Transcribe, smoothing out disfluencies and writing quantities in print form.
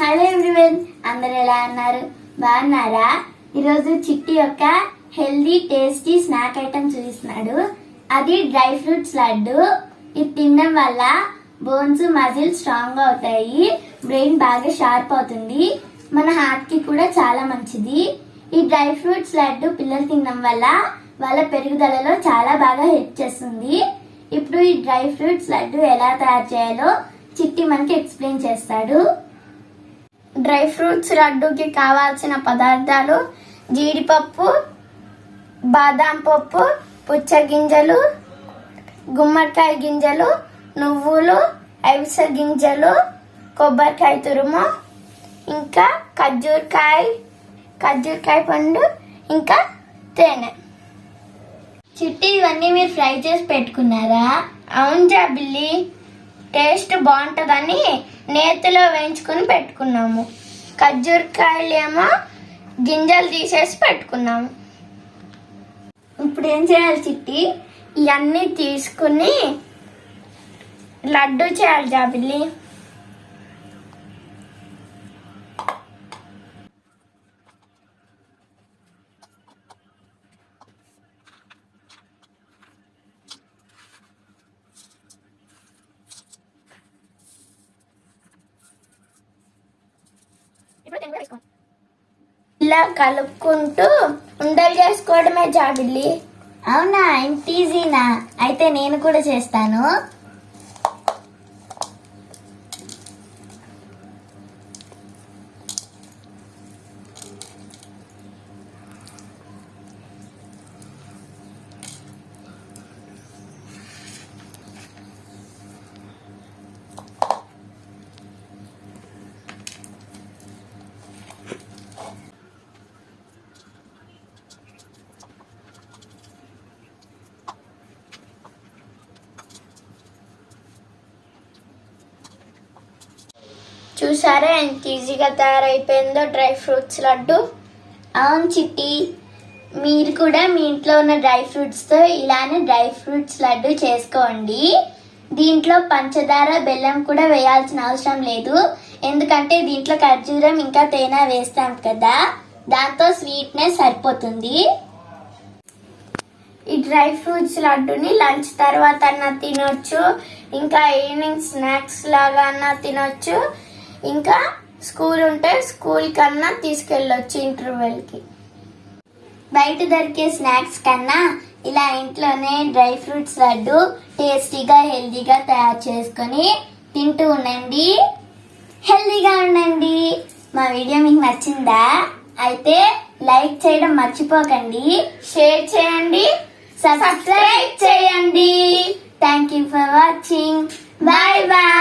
Hello everyone, అందరు ఎలా ఉన్నారు? బాగున్నారా? ఈరోజు చిట్టి యొక్క హెల్దీ టేస్టీ స్నాక్ ఐటమ్ చూపిస్తున్నాడు. అది డ్రై ఫ్రూట్స్ లడ్డు. ఇది తినడం వల్ల బోన్స్ మజిల్స్ స్ట్రాంగ్ అవుతాయి, బ్రెయిన్ బాగా షార్ప్ అవుతుంది, మన హార్ట్ కి కూడా చాలా మంచిది. ఈ డ్రై ఫ్రూట్స్ లడ్డు పిల్లలు తినడం వల్ల వాళ్ళ పెరుగుదలలో చాలా బాగా హెల్ప్ చేస్తుంది. ఇప్పుడు ఈ డ్రై ఫ్రూట్స్ లడ్డు ఎలా తయారు చేయాలో చిట్టి మనకి ఎక్స్ప్లెయిన్ చేస్తాడు. డ్రై ఫ్రూట్స్ లడ్డూకి కావాల్సిన పదార్థాలు: జీడిపప్పు, బాదాం పప్పు, పుచ్చగింజలు, గుమ్మడికాయ గింజలు, నువ్వులు, అవిసె గింజలు, కొబ్బరికాయ తురుము, ఇంకా ఖర్జూరకాయ పండు, ఇంకా తేనె. చిట్టి, ఇవన్నీ మీరు ఫ్రై చేసి పెట్టుకున్నారా? అవును జాబిల్లి, టేస్ట్ బాగుంటుందని నేతిలో వేయించుకుని పెట్టుకున్నాము. ఖర్జూరకాయలేమో గింజలు తీసేసి పెట్టుకున్నాము. ఇప్పుడు ఏం చేయాలి చిట్టి? ఇవన్నీ తీసుకుని లడ్డు చేయాలి జాబిల్లి. ఇలా కలుపుకుంటూ ఉండలు చేసుకోవడమే జాబిల్లి. అవునా, ఇంత ఈజీనా? అయితే నేను కూడా చేస్తాను. చూసారా ఎంత ఈజీగా తయారైపోయిందో డ్రై ఫ్రూట్స్ లడ్డు. అవును చిట్టి, మీరు కూడా మీ ఇంట్లో ఉన్న డ్రై ఫ్రూట్స్తో ఇలానే డ్రై ఫ్రూట్స్ లడ్డు చేసుకోండి. దీంట్లో పంచదార, బెల్లం కూడా వేయాల్సిన అవసరం లేదు, ఎందుకంటే దీంట్లో ఖర్జూరం ఇంకా తేనె వేస్తాం కదా, దాంతో స్వీట్నెస్ సరిపోతుంది. ఈ డ్రై ఫ్రూట్స్ లడ్డుని లంచ్ తర్వాత అన్నా తినొచ్చు, ఇంకా ఈవినింగ్ స్నాక్స్ లాగా అన్నా తినొచ్చు, ఇంకా స్కూల్ ఉంటే స్కూల్ కన్నా తీసుకెళ్ళొచ్చు ఇంటర్వెల్కి. బయట దొరికే స్నాక్స్ కన్నా ఇలా ఇంట్లోనే డ్రై ఫ్రూట్స్ లడ్డు టేస్టీగా హెల్దీగా తయారు చేసుకొని తింటూ ఉండండి, హెల్దీగా ఉండండి. మా వీడియో మీకు నచ్చిందా? అయితే లైక్ చేయడం మర్చిపోకండి, షేర్ చేయండి, సబ్స్క్రైబ్ చేయండి. Thank you for watching. Bye bye.